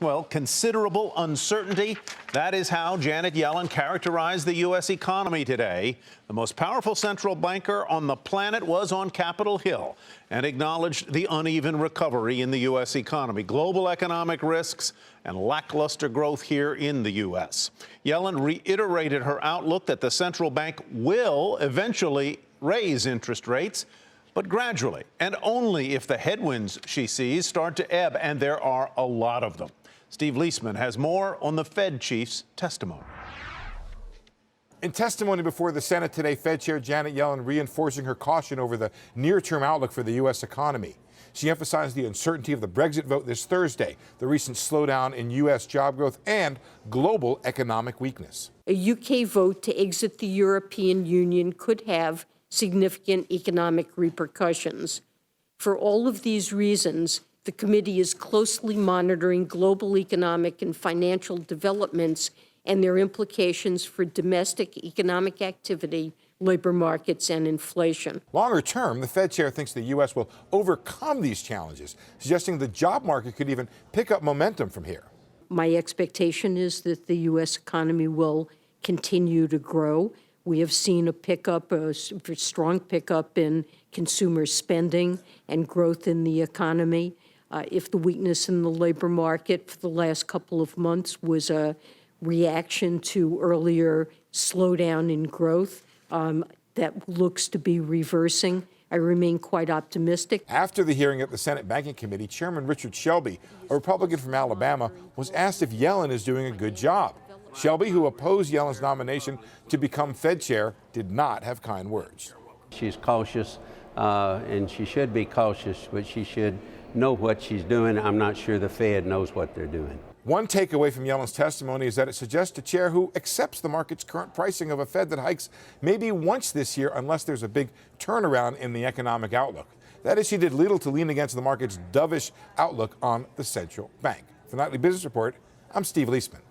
Well, considerable uncertainty. That is how Janet Yellen characterized the U.S. economy today. The most powerful central banker on the planet was on Capitol Hill and acknowledged the uneven recovery in the U.S. economy, global economic risks, and lackluster growth here in the U.S. Yellen reiterated her outlook that the central bank will eventually raise interest rates, but gradually, and only if the headwinds she sees start to ebb, and there are a lot of them. Steve Liesman has more on the Fed chief's testimony. In testimony before the Senate today, Fed Chair Janet Yellen reinforcing her caution over the near-term outlook for the U.S. economy. She emphasized the uncertainty of the Brexit vote this Thursday, the recent slowdown in U.S. job growth, and global economic weakness. A UK vote to exit the European Union could have significant economic repercussions. For all of these reasons, the committee is closely monitoring global economic and financial developments and their implications for domestic economic activity, labor markets, and inflation. Longer term, the Fed chair thinks the U.S. will overcome these challenges, suggesting the job market could even pick up momentum from here. My expectation is that the U.S. economy will continue to grow. We have seen a pickup, a strong pickup in consumer spending and growth in the economy. If the weakness in the labor market for the last couple of months was a reaction to earlier slowdown in growth, that looks to be reversing. I remain quite optimistic. After the hearing at the Senate Banking Committee, Chairman Richard Shelby, a Republican from Alabama, was asked if Yellen is doing a good job. Shelby, who opposed Yellen's nomination to become Fed chair, did not have kind words. She's cautious, and she should be cautious, but she should know what she's doing. I'm not sure the Fed knows what they're doing. One takeaway from Yellen's testimony is that it suggests a chair who accepts the market's current pricing of a Fed that hikes maybe once this year unless there's a big turnaround in the economic outlook. That is, she did little to lean against the market's dovish outlook on the central bank. For the Nightly Business Report, I'm Steve Liesman.